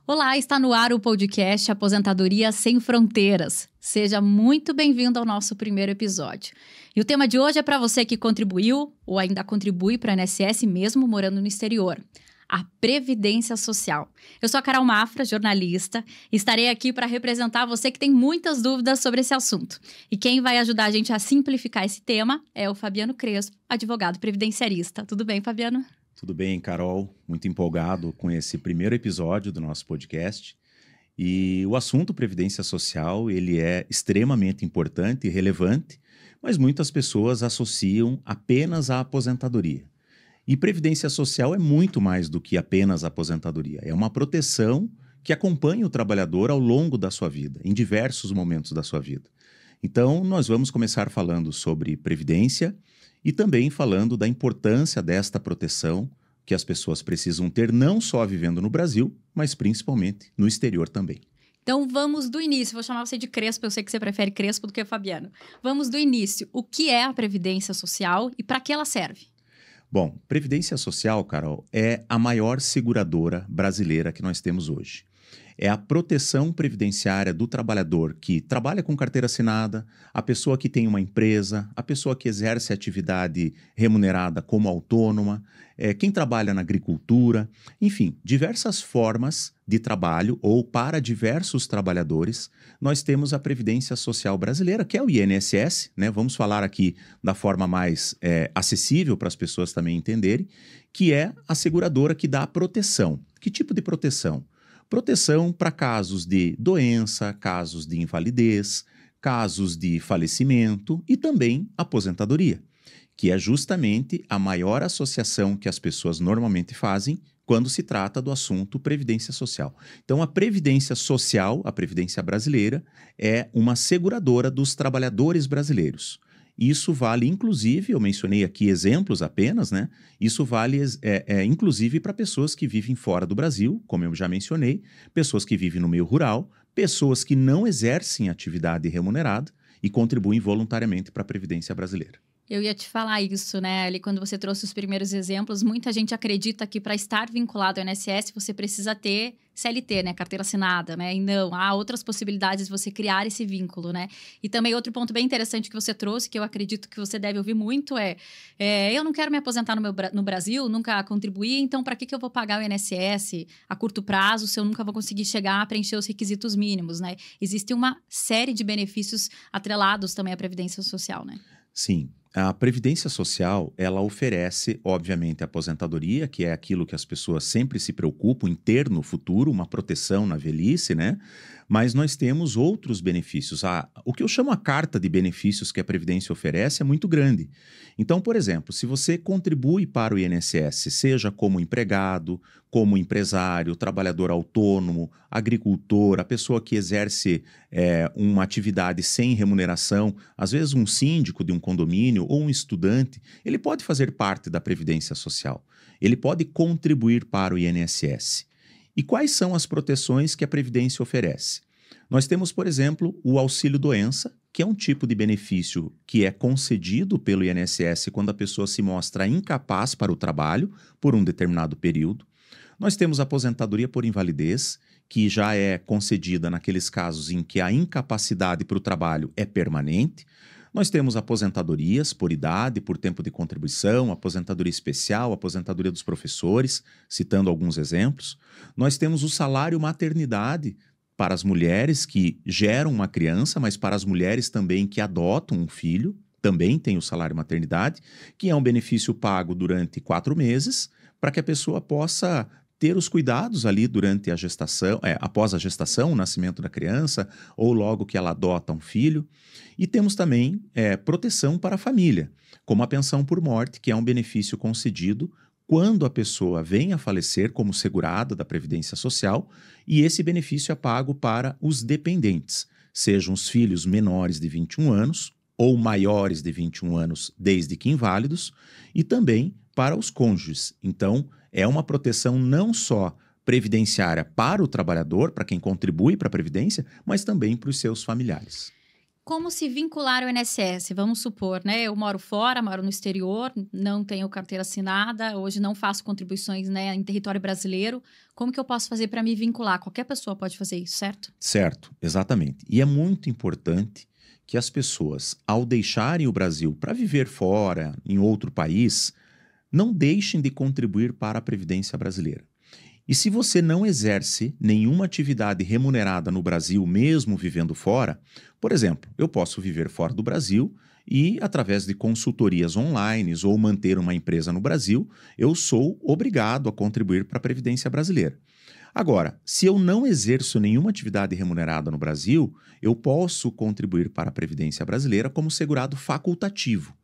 Olá, está no ar o podcast Aposentadoria Sem Fronteiras. Seja muito bem-vindo ao nosso primeiro episódio. E o tema de hoje é para você que contribuiu ou ainda contribui para a INSS mesmo morando no exterior. A Previdência Social. Eu sou a Carol Mafra, jornalista, e estarei aqui para representar você que tem muitas dúvidas sobre esse assunto. E quem vai ajudar a gente a simplificar esse tema é o Fabiano Crespo, advogado previdenciarista. Tudo bem, Fabiano? Tudo bem, Carol. Muito empolgado com esse primeiro episódio do nosso podcast. E o assunto Previdência Social, ele é extremamente importante e relevante, mas muitas pessoas associam apenas à aposentadoria. E Previdência Social é muito mais do que apenas a aposentadoria. É uma proteção que acompanha o trabalhador ao longo da sua vida, em diversos momentos da sua vida. Então, nós vamos começar falando sobre Previdência e também falando da importância desta proteção que as pessoas precisam ter não só vivendo no Brasil, mas principalmente no exterior também. Então, vamos do início. Vou chamar você de Crespo, eu sei que você prefere Crespo do que Fabiano. Vamos do início. O que é a Previdência Social e para que ela serve? Bom, Previdência Social, Carol, é a maior seguradora brasileira que nós temos hoje. É a proteção previdenciária do trabalhador que trabalha com carteira assinada, a pessoa que tem uma empresa, a pessoa que exerce atividade remunerada como autônoma, quem trabalha na agricultura, enfim, diversas formas de trabalho ou para diversos trabalhadores, nós temos a Previdência Social Brasileira, que é o INSS, né? Vamos falar aqui da forma mais acessível para as pessoas também entenderem, que é a seguradora que dá a proteção. Que tipo de proteção? Proteção para casos de doença, casos de invalidez, casos de falecimento e também aposentadoria, que é justamente a maior associação que as pessoas normalmente fazem quando se trata do assunto Previdência Social. Então, a Previdência Social, a Previdência Brasileira, é uma seguradora dos trabalhadores brasileiros. Isso vale, inclusive, eu mencionei aqui exemplos apenas, né? Isso vale, inclusive, para pessoas que vivem fora do Brasil, como eu já mencionei, pessoas que vivem no meio rural, pessoas que não exercem atividade remunerada e contribuem voluntariamente para a Previdência Brasileira. Eu ia te falar isso, né? Ali quando você trouxe os primeiros exemplos, muita gente acredita que para estar vinculado ao INSS você precisa ter CLT, né? Carteira assinada, né? E não, há outras possibilidades de você criar esse vínculo, né? E também outro ponto bem interessante que você trouxe, que eu acredito que você deve ouvir muito, eu não quero me aposentar no Brasil, nunca contribuí, então para que eu vou pagar o INSS a curto prazo se eu nunca vou conseguir chegar a preencher os requisitos mínimos, né? Existe uma série de benefícios atrelados também à Previdência Social, né? Sim. A Previdência Social, ela oferece, obviamente, a aposentadoria, que é aquilo que as pessoas sempre se preocupam em ter no futuro, uma proteção na velhice, né? Mas nós temos outros benefícios. O que eu chamo a carta de benefícios que a Previdência oferece é muito grande. Então, por exemplo, se você contribui para o INSS, seja como empregado, como empresário, trabalhador autônomo, agricultor, a pessoa que exerce uma atividade sem remuneração, às vezes um síndico de um condomínio ou um estudante, ele pode fazer parte da Previdência Social. Ele pode contribuir para o INSS. E quais são as proteções que a Previdência oferece? Nós temos, por exemplo, o auxílio-doença, que é um tipo de benefício que é concedido pelo INSS quando a pessoa se mostra incapaz para o trabalho por um determinado período. Nós temos a aposentadoria por invalidez, que já é concedida naqueles casos em que a incapacidade para o trabalho é permanente. Nós temos aposentadorias por idade, por tempo de contribuição, aposentadoria especial, aposentadoria dos professores, citando alguns exemplos. Nós temos o salário maternidade para as mulheres que geram uma criança, mas para as mulheres também que adotam um filho, também tem o salário maternidade, que é um benefício pago durante 4 meses, para que a pessoa possa ter os cuidados ali durante a gestação, após a gestação, o nascimento da criança, ou logo que ela adota um filho. E temos também proteção para a família, como a pensão por morte, que é um benefício concedido quando a pessoa vem a falecer como segurada da Previdência Social, e esse benefício é pago para os dependentes, sejam os filhos menores de 21 anos ou maiores de 21 anos desde que inválidos, e também para os cônjuges. Então, é uma proteção não só previdenciária para o trabalhador, para quem contribui para a Previdência, mas também para os seus familiares. Como se vincular ao INSS? Vamos supor, né? Eu moro fora, moro no exterior, não tenho carteira assinada, hoje não faço contribuições, né, em território brasileiro. Como que eu posso fazer para me vincular? Qualquer pessoa pode fazer isso, certo? Certo, exatamente. E é muito importante que as pessoas, ao deixarem o Brasil para viver fora, em outro país, não deixem de contribuir para a Previdência Brasileira. E se você não exerce nenhuma atividade remunerada no Brasil, mesmo vivendo fora, por exemplo, eu posso viver fora do Brasil e, através de consultorias online ou manter uma empresa no Brasil, eu sou obrigado a contribuir para a Previdência Brasileira. Agora, se eu não exerço nenhuma atividade remunerada no Brasil, eu posso contribuir para a Previdência Brasileira como segurado facultativo.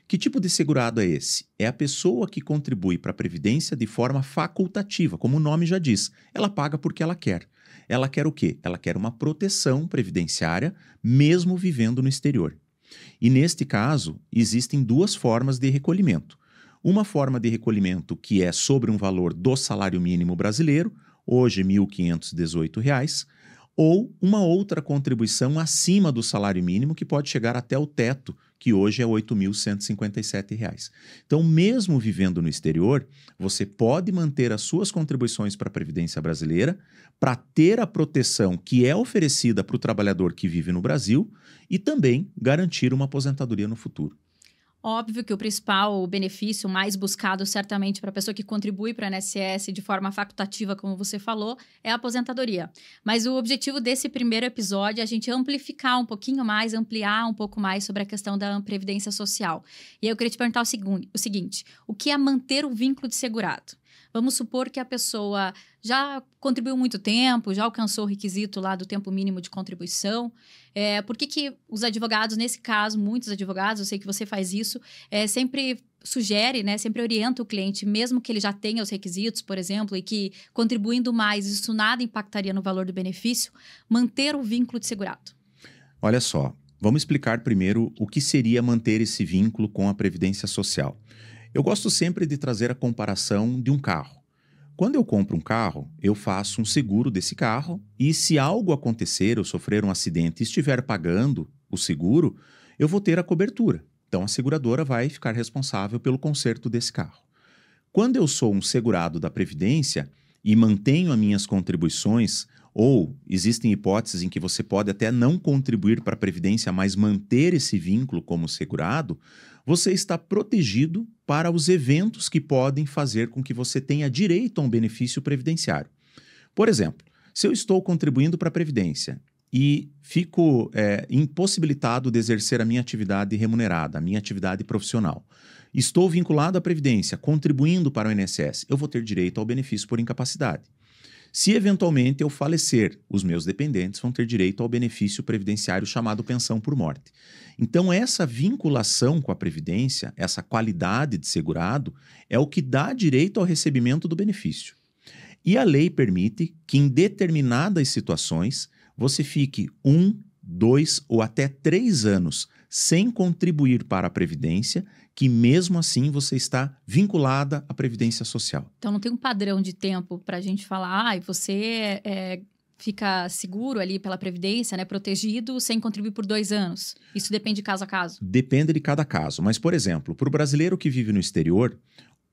Que tipo de segurado é esse? É a pessoa que contribui para a Previdência de forma facultativa, como o nome já diz. Ela paga porque ela quer. Ela quer o quê? Ela quer uma proteção previdenciária, mesmo vivendo no exterior. E neste caso, existem duas formas de recolhimento. Uma forma de recolhimento que é sobre um valor do salário mínimo brasileiro, hoje R$ 1.518, ou uma outra contribuição acima do salário mínimo que pode chegar até o teto, que hoje é R$ 8.157. Então, mesmo vivendo no exterior, você pode manter as suas contribuições para a Previdência Brasileira para ter a proteção que é oferecida para o trabalhador que vive no Brasil e também garantir uma aposentadoria no futuro. Óbvio que o principal benefício mais buscado, certamente, para a pessoa que contribui para o INSS de forma facultativa, como você falou, é a aposentadoria. Mas o objetivo desse primeiro episódio é a gente amplificar um pouquinho mais, ampliar um pouco mais sobre a questão da Previdência Social. E aí eu queria te perguntar o seguinte: o que é manter o vínculo de segurado? Vamos supor que a pessoa já contribuiu muito tempo, já alcançou o requisito lá do tempo mínimo de contribuição. Por que os advogados, nesse caso, muitos advogados, eu sei que você faz isso, sempre sugere, né, sempre orienta o cliente, mesmo que ele já tenha os requisitos, por exemplo, e que contribuindo mais, isso nada impactaria no valor do benefício, manter o vínculo de segurado? Olha só, vamos explicar primeiro o que seria manter esse vínculo com a Previdência Social. Eu gosto sempre de trazer a comparação de um carro. Quando eu compro um carro, eu faço um seguro desse carro e se algo acontecer, eu sofrer um acidente e estiver pagando o seguro, eu vou ter a cobertura. Então, a seguradora vai ficar responsável pelo conserto desse carro. Quando eu sou um segurado da Previdência e mantenho as minhas contribuições, ou existem hipóteses em que você pode até não contribuir para a Previdência, mas manter esse vínculo como segurado, você está protegido para os eventos que podem fazer com que você tenha direito a um benefício previdenciário. Por exemplo, se eu estou contribuindo para a Previdência e fico impossibilitado de exercer a minha atividade remunerada, a minha atividade profissional, estou vinculado à Previdência, contribuindo para o INSS, eu vou ter direito ao benefício por incapacidade. Se eventualmente eu falecer, os meus dependentes vão ter direito ao benefício previdenciário chamado pensão por morte. Então, essa vinculação com a Previdência, essa qualidade de segurado, é o que dá direito ao recebimento do benefício. E a lei permite que, em determinadas situações, você fique 1, 2 ou até 3 anos sem contribuir para a Previdência, que mesmo assim você está vinculada à Previdência Social. Então, não tem um padrão de tempo para a gente falar, você fica seguro ali pela Previdência, né, protegido, sem contribuir por 2 anos. Isso depende de caso a caso? Depende de cada caso. Mas, por exemplo, para o brasileiro que vive no exterior,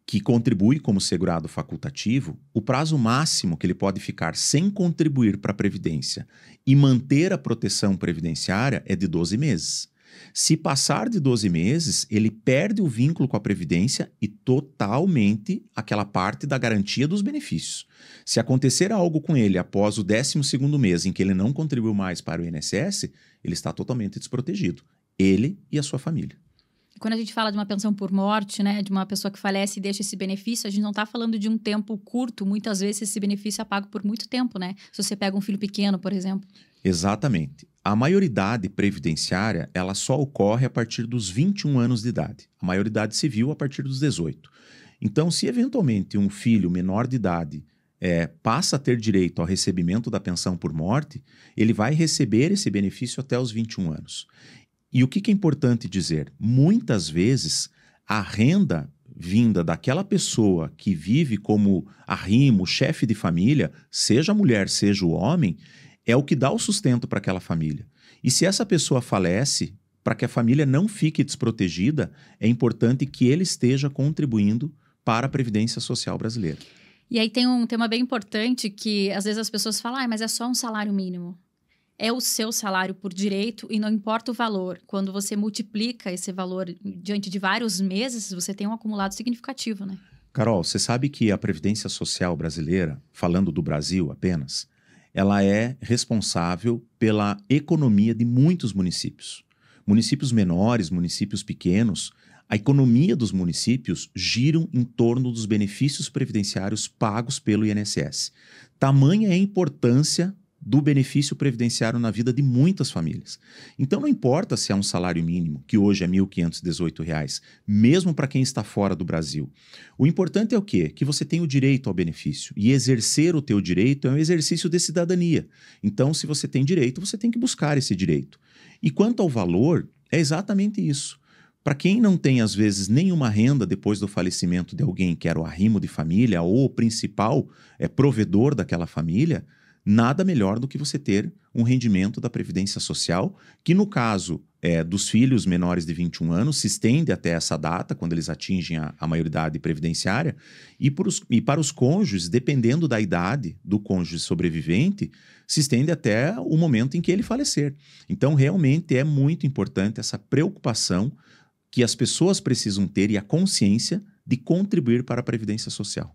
que contribui como segurado facultativo, o prazo máximo que ele pode ficar sem contribuir para a Previdência e manter a proteção previdenciária é de 12 meses. Se passar de 12 meses, ele perde o vínculo com a Previdência e totalmente aquela parte da garantia dos benefícios. Se acontecer algo com ele após o 12º mês em que ele não contribuiu mais para o INSS, ele está totalmente desprotegido. Ele e a sua família. Quando a gente fala de uma pensão por morte, né, de uma pessoa que falece e deixa esse benefício, a gente não está falando de um tempo curto. Muitas vezes esse benefício é pago por muito tempo, né? Se você pega um filho pequeno, por exemplo. Exatamente. A maioridade previdenciária, ela só ocorre a partir dos 21 anos de idade. A maioridade civil a partir dos 18. Então, se eventualmente um filho menor de idade passa a ter direito ao recebimento da pensão por morte, ele vai receber esse benefício até os 21 anos. E o que é importante dizer? Muitas vezes, a renda vinda daquela pessoa que vive como arrimo, chefe de família, seja a mulher, seja o homem, é o que dá o sustento para aquela família. E se essa pessoa falece, para que a família não fique desprotegida, é importante que ele esteja contribuindo para a Previdência Social brasileira. E aí tem um tema bem importante que às vezes as pessoas falam, mas é só um salário mínimo. É o seu salário por direito e não importa o valor. Quando você multiplica esse valor diante de vários meses, você tem um acumulado significativo, né? Carol, você sabe que a Previdência Social brasileira, falando do Brasil apenas, ela é responsável pela economia de muitos municípios. Municípios menores, municípios pequenos, a economia dos municípios gira em torno dos benefícios previdenciários pagos pelo INSS. Tamanha é a importância do benefício previdenciário na vida de muitas famílias. Então não importa se é um salário mínimo, que hoje é R$ 1.518, mesmo para quem está fora do Brasil. O importante é o quê? Que você tem o direito ao benefício. E exercer o teu direito é um exercício de cidadania. Então, se você tem direito, você tem que buscar esse direito. E quanto ao valor, é exatamente isso. Para quem não tem, às vezes, nenhuma renda depois do falecimento de alguém que era o arrimo de família ou o principal provedor daquela família, nada melhor do que você ter um rendimento da Previdência Social, que no caso dos filhos menores de 21 anos, se estende até essa data, quando eles atingem a maioridade previdenciária, e para os cônjuges, dependendo da idade do cônjuge sobrevivente, se estende até o momento em que ele falecer. Então, realmente é muito importante essa preocupação que as pessoas precisam ter e a consciência de contribuir para a Previdência Social.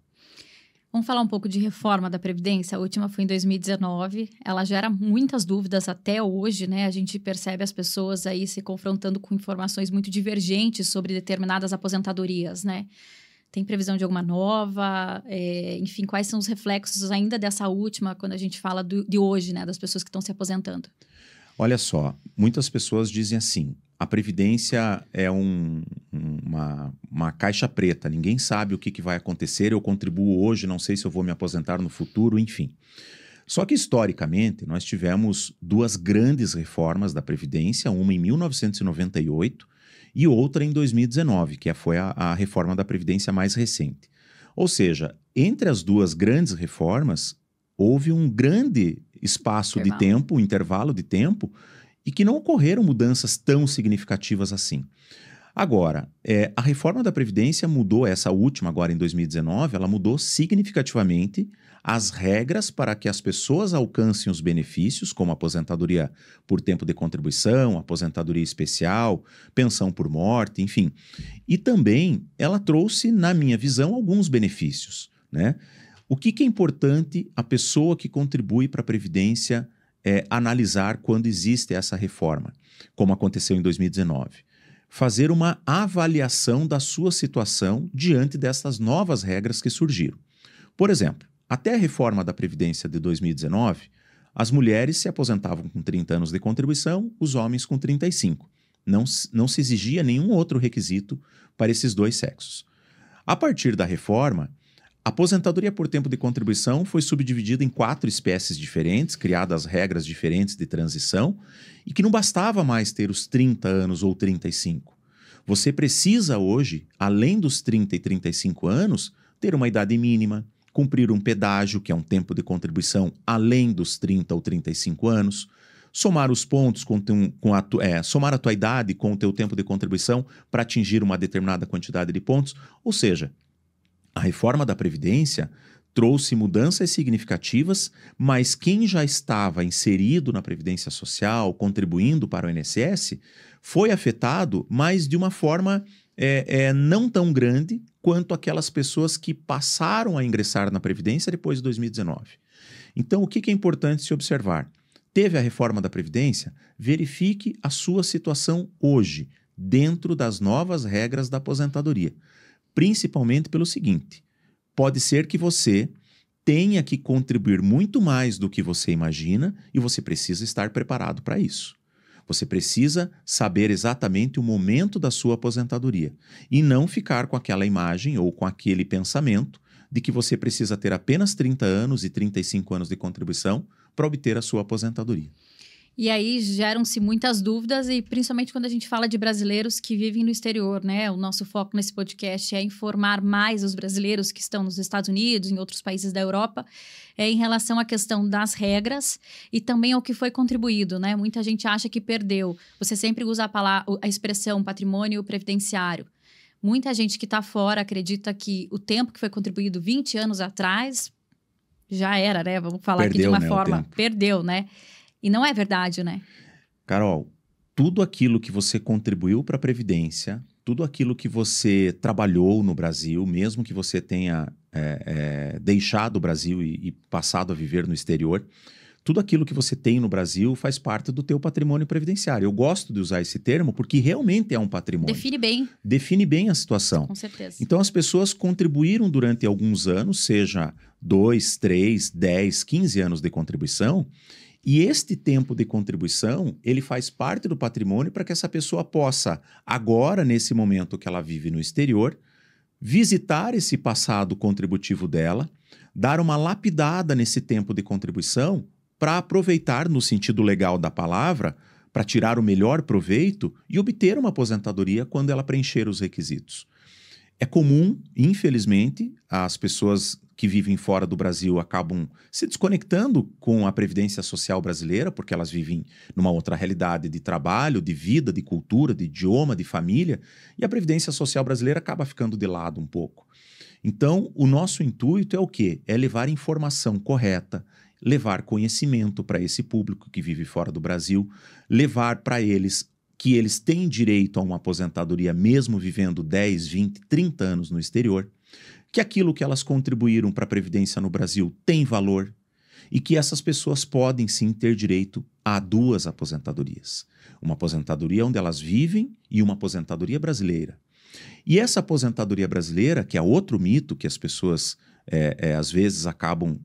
Vamos falar um pouco de reforma da Previdência. A última foi em 2019. Ela gera muitas dúvidas até hoje, né? A gente percebe as pessoas aí se confrontando com informações muito divergentes sobre determinadas aposentadorias, né? Tem previsão de alguma nova? Enfim, quais são os reflexos ainda dessa última, quando a gente fala de hoje, né? Das pessoas que estão se aposentando. Olha só, muitas pessoas dizem assim, a Previdência é uma caixa preta, ninguém sabe o que vai acontecer, eu contribuo hoje, não sei se eu vou me aposentar no futuro, enfim. Só que, historicamente, nós tivemos duas grandes reformas da Previdência, uma em 1998 e outra em 2019, que foi a reforma da Previdência mais recente. Ou seja, entre as duas grandes reformas, houve um grande espaço de tempo, um intervalo de tempo, e que não ocorreram mudanças tão significativas assim. Agora, a reforma da Previdência mudou, essa última agora em 2019, ela mudou significativamente as regras para que as pessoas alcancem os benefícios, como aposentadoria por tempo de contribuição, aposentadoria especial, pensão por morte, enfim. E também ela trouxe, na minha visão, alguns benefícios, né? O que é importante a pessoa que contribui para a Previdência analisar quando existe essa reforma, como aconteceu em 2019? Fazer uma avaliação da sua situação diante dessas novas regras que surgiram. Por exemplo, até a reforma da Previdência de 2019, as mulheres se aposentavam com 30 anos de contribuição, os homens com 35. Não se exigia nenhum outro requisito para esses dois sexos. A partir da reforma, a aposentadoria por tempo de contribuição foi subdividida em 4 espécies diferentes, criadas regras diferentes de transição, e que não bastava mais ter os 30 anos ou 35. Você precisa hoje, além dos 30 e 35 anos, ter uma idade mínima, cumprir um pedágio, que é um tempo de contribuição além dos 30 ou 35 anos, somar os pontos somar a tua idade com o teu tempo de contribuição para atingir uma determinada quantidade de pontos, ou seja, a reforma da Previdência trouxe mudanças significativas, mas quem já estava inserido na Previdência Social, contribuindo para o INSS, foi afetado, mas de uma forma não tão grande quanto aquelas pessoas que passaram a ingressar na Previdência depois de 2019. Então, o que é importante se observar? Teve a reforma da Previdência? Verifique a sua situação hoje, dentro das novas regras da aposentadoria. Principalmente pelo seguinte, pode ser que você tenha que contribuir muito mais do que você imagina e você precisa estar preparado para isso. Você precisa saber exatamente o momento da sua aposentadoria e não ficar com aquela imagem ou com aquele pensamento de que você precisa ter apenas 30 anos e 35 anos de contribuição para obter a sua aposentadoria. E aí geram-se muitas dúvidas, e principalmente quando a gente fala de brasileiros que vivem no exterior, né? O nosso foco nesse podcast é informar mais os brasileiros que estão nos Estados Unidos, em outros países da Europa, em relação à questão das regras e também ao que foi contribuído, né? Muita gente acha que perdeu. Você sempre usa a expressão patrimônio previdenciário. Muita gente que está fora acredita que o tempo que foi contribuído 20 anos atrás já era, né? Vamos falar Perdeu, aqui de uma né, forma... Perdeu, né? E não é verdade, né? Carol, tudo aquilo que você contribuiu para a Previdência, tudo aquilo que você trabalhou no Brasil, mesmo que você tenha deixado o Brasil e passado a viver no exterior, tudo aquilo que você tem no Brasil faz parte do teu patrimônio previdenciário. Eu gosto de usar esse termo porque realmente é um patrimônio. Define bem. Define bem a situação. Com certeza. Então, as pessoas contribuíram durante alguns anos, seja 2, 3, 10, 15 anos de contribuição, e este tempo de contribuição, ele faz parte do patrimônio para que essa pessoa possa, agora, nesse momento que ela vive no exterior, visitar esse passado contributivo dela, dar uma lapidada nesse tempo de contribuição para aproveitar, no sentido legal da palavra, para tirar o melhor proveito e obter uma aposentadoria quando ela preencher os requisitos. É comum, infelizmente, as pessoas que vivem fora do Brasil acabam se desconectando com a Previdência Social brasileira, porque elas vivem numa outra realidade de trabalho, de vida, de cultura, de idioma, de família, e a Previdência Social brasileira acaba ficando de lado um pouco. Então, o nosso intuito é o quê? É levar informação correta, levar conhecimento para esse público que vive fora do Brasil, levar para eles que eles têm direito a uma aposentadoria mesmo vivendo 10, 20, 30 anos no exterior, que aquilo que elas contribuíram para a Previdência no Brasil tem valor e que essas pessoas podem sim ter direito a 2 aposentadorias. Uma aposentadoria onde elas vivem e uma aposentadoria brasileira. E essa aposentadoria brasileira, que é outro mito que as pessoas às vezes acabam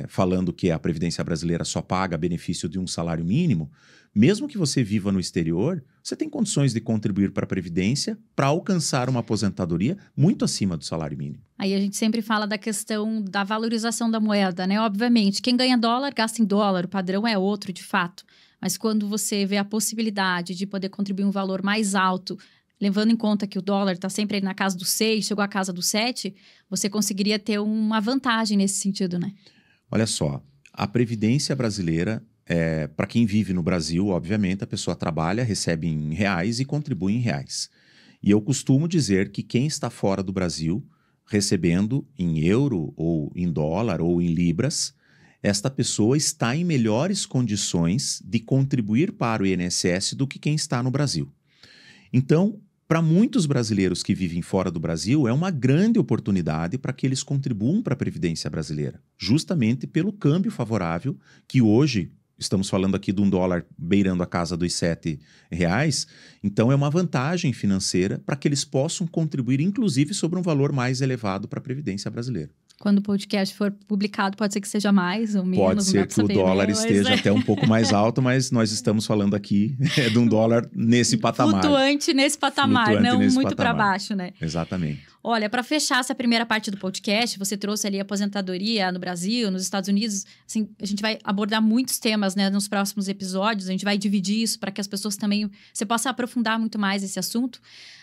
falando que a Previdência brasileira só paga benefício de um salário mínimo, mesmo que você viva no exterior, você tem condições de contribuir para a Previdência para alcançar uma aposentadoria muito acima do salário mínimo. Aí a gente sempre fala da questão da valorização da moeda, né? Obviamente, quem ganha dólar, gasta em dólar, o padrão é outro, de fato. Mas quando você vê a possibilidade de poder contribuir um valor mais alto, levando em conta que o dólar está sempre aí na casa do 6, chegou à casa do 7, você conseguiria ter uma vantagem nesse sentido, né? Olha só, a Previdência brasileira, para quem vive no Brasil, obviamente, a pessoa trabalha, recebe em reais e contribui em reais. E eu costumo dizer que quem está fora do Brasil, recebendo em euro ou em dólar ou em libras, esta pessoa está em melhores condições de contribuir para o INSS do que quem está no Brasil. Então, para muitos brasileiros que vivem fora do Brasil, é uma grande oportunidade para que eles contribuam para a Previdência brasileira, justamente pelo câmbio favorável que hoje, estamos falando aqui de um dólar beirando a casa dos R$7, então é uma vantagem financeira para que eles possam contribuir, inclusive, sobre um valor mais elevado para a Previdência brasileira. Quando o podcast for publicado, pode ser que seja mais ou menos. Pode ser que o dólar esteja até um pouco mais alto, mas nós estamos falando aqui de um dólar nesse patamar. Flutuante nesse patamar, não muito para baixo, né? Exatamente. Olha, para fechar essa primeira parte do podcast, você trouxe ali a aposentadoria no Brasil, nos Estados Unidos. Assim, a gente vai abordar muitos temas, né, nos próximos episódios. A gente vai dividir isso para que as pessoas também... Você possa aprofundar muito mais esse assunto.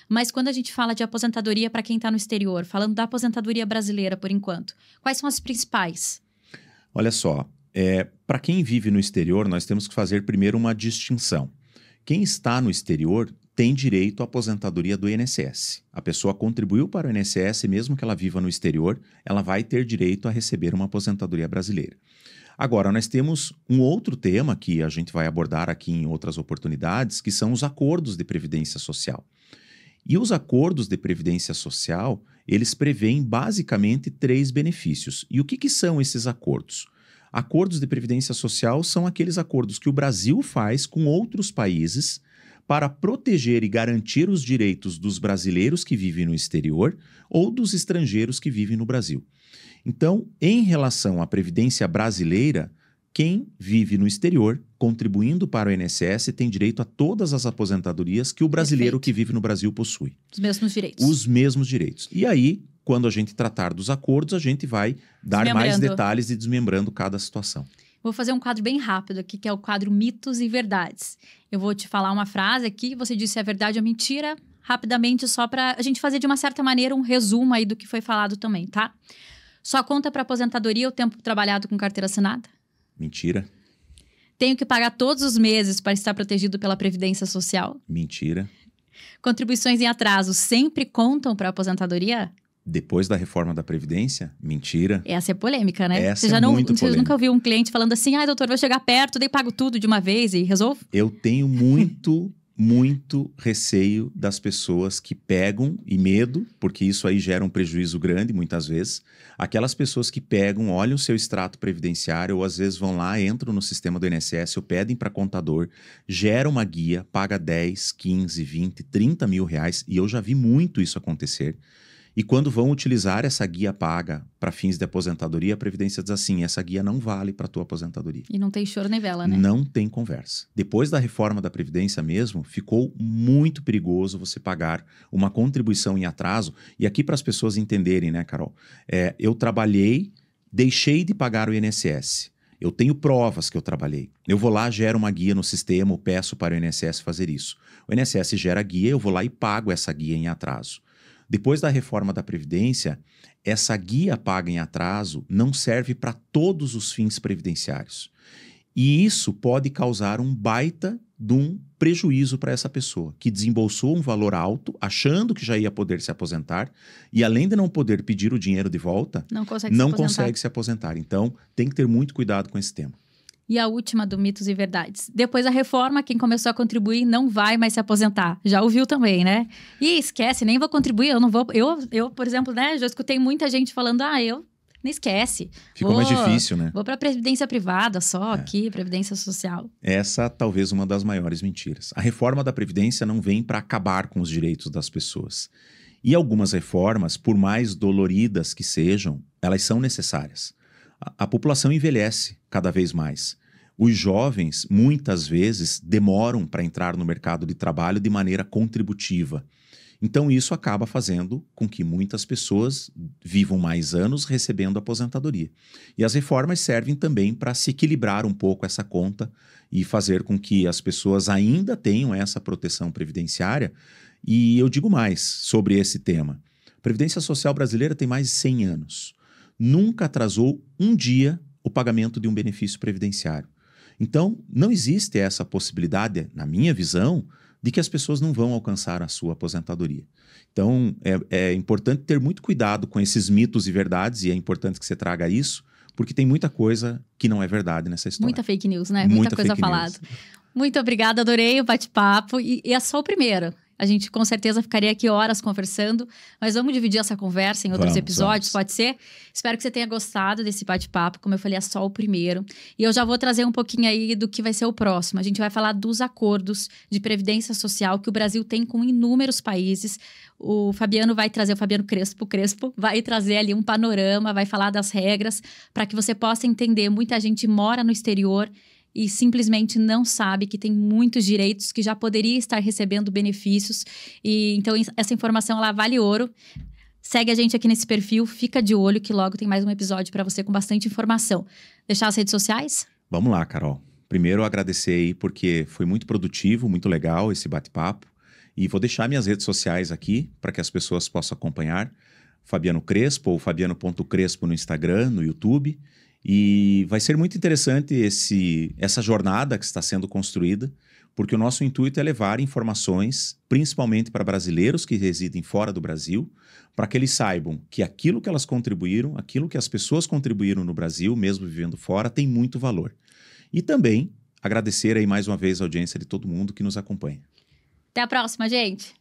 Mas quando a gente fala de aposentadoria para quem está no exterior, falando da aposentadoria brasileira por enquanto, quais são as principais? Olha só, para quem vive no exterior, nós temos que fazer primeiro uma distinção. Quem está no exterior tem direito à aposentadoria do INSS. A pessoa contribuiu para o INSS, mesmo que ela viva no exterior, ela vai ter direito a receber uma aposentadoria brasileira. Agora, nós temos um outro tema que a gente vai abordar aqui em outras oportunidades, que são os acordos de previdência social. E os acordos de previdência social, eles prevêem basicamente 3 benefícios. E o que são esses acordos? Acordos de previdência social são aqueles acordos que o Brasil faz com outros países para proteger e garantir os direitos dos brasileiros que vivem no exterior ou dos estrangeiros que vivem no Brasil. Então, em relação à previdência brasileira, quem vive no exterior, contribuindo para o INSS, tem direito a todas as aposentadorias que o brasileiro que vive no Brasil possui. Os mesmos direitos. Os mesmos direitos. E aí, quando a gente tratar dos acordos, a gente vai dar mais detalhes e desmembrando cada situação. Vou fazer um quadro bem rápido aqui, que é o quadro Mitos e Verdades. Eu vou te falar uma frase aqui, você diz se é verdade ou mentira, rapidamente, só para a gente fazer de uma certa maneira um resumo aí do que foi falado também, tá? Só conta para aposentadoria o tempo trabalhado com carteira assinada? Mentira. Tenho que pagar todos os meses para estar protegido pela Previdência Social? Mentira. Contribuições em atraso sempre contam para aposentadoria? Depois da reforma da Previdência? Mentira. Essa é polêmica, né? Essa Você já é não, muito você polêmica. nunca ouviu um cliente falando assim, ai, doutor, vou chegar perto, daí pago tudo de uma vez e resolvo? Eu tenho muito receio das pessoas que pegam, e medo, porque isso aí gera um prejuízo grande muitas vezes, aquelas pessoas que pegam, olham o seu extrato previdenciário ou às vezes vão lá, entram no sistema do INSS ou pedem para contador, gera uma guia, paga 10, 15, 20, 30 mil reais, e eu já vi muito isso acontecer. E quando vão utilizar essa guia paga para fins de aposentadoria, a Previdência diz assim, essa guia não vale para a tua aposentadoria. E não tem choro nem vela, né? Não tem conversa. Depois da reforma da Previdência mesmo, ficou muito perigoso você pagar uma contribuição em atraso. E aqui para as pessoas entenderem, né, Carol? Eu trabalhei, deixei de pagar o INSS. Eu tenho provas que eu trabalhei. Eu vou lá, gero uma guia no sistema, eu peço para o INSS fazer isso. O INSS gera a guia, eu vou lá e pago essa guia em atraso. Depois da reforma da Previdência, essa guia paga em atraso não serve para todos os fins previdenciários. E isso pode causar um baita de um prejuízo para essa pessoa, que desembolsou um valor alto, achando que já ia poder se aposentar, e além de não poder pedir o dinheiro de volta, não consegue se aposentar. Então, tem que ter muito cuidado com esse tema. E a última do Mitos e Verdades. Depois da reforma, quem começou a contribuir não vai mais se aposentar. Já ouviu também, né? E esquece, nem vou contribuir, eu não vou... Eu, por exemplo, né, já escutei muita gente falando, eu nem esquece. Ficou mais difícil, né? Vou para Previdência Privada só aqui, Previdência Social. Essa talvez uma das maiores mentiras. A reforma da Previdência não vem para acabar com os direitos das pessoas. E algumas reformas, por mais doloridas que sejam, elas são necessárias. A população envelhece cada vez mais. Os jovens, muitas vezes, demoram para entrar no mercado de trabalho de maneira contributiva. Então, isso acaba fazendo com que muitas pessoas vivam mais anos recebendo aposentadoria. E as reformas servem também para se equilibrar um pouco essa conta e fazer com que as pessoas ainda tenham essa proteção previdenciária. E eu digo mais sobre esse tema. A Previdência Social brasileira tem mais de 100 anos. Nunca atrasou um dia o pagamento de um benefício previdenciário. Então, não existe essa possibilidade, na minha visão, de que as pessoas não vão alcançar a sua aposentadoria. Então, é importante ter muito cuidado com esses mitos e verdades, e é importante que você traga isso, porque tem muita coisa que não é verdade nessa história. Muita fake news, né? Muita coisa falada. Muito obrigada, adorei o bate-papo, e é só o primeiro. A gente com certeza ficaria aqui horas conversando, mas vamos dividir essa conversa em outros episódios, pode ser? Espero que você tenha gostado desse bate-papo, como eu falei, é só o primeiro. E eu já vou trazer um pouquinho aí do que vai ser o próximo. A gente vai falar dos acordos de previdência social que o Brasil tem com inúmeros países. O Fabiano vai trazer, o Fabiano Crespo, vai trazer ali um panorama, vai falar das regras, para que você possa entender. Muita gente mora no exterior e simplesmente não sabe que tem muitos direitos, que já poderia estar recebendo benefícios. E então, essa informação, ela vale ouro. Segue a gente aqui nesse perfil, fica de olho que logo tem mais um episódio para você com bastante informação. Deixar as redes sociais? Vamos lá, Carol. Primeiro, agradecer aí, porque foi muito produtivo, muito legal esse bate-papo. E vou deixar minhas redes sociais aqui, para que as pessoas possam acompanhar. Fabiano Crespo, ou fabiano.crespo no Instagram, no YouTube. E vai ser muito interessante essa jornada que está sendo construída, porque o nosso intuito é levar informações, principalmente para brasileiros que residem fora do Brasil, para que eles saibam que aquilo que elas contribuíram, aquilo que as pessoas contribuíram no Brasil, mesmo vivendo fora, tem muito valor. E também agradecer aí mais uma vez a audiência de todo mundo que nos acompanha. Até a próxima, gente!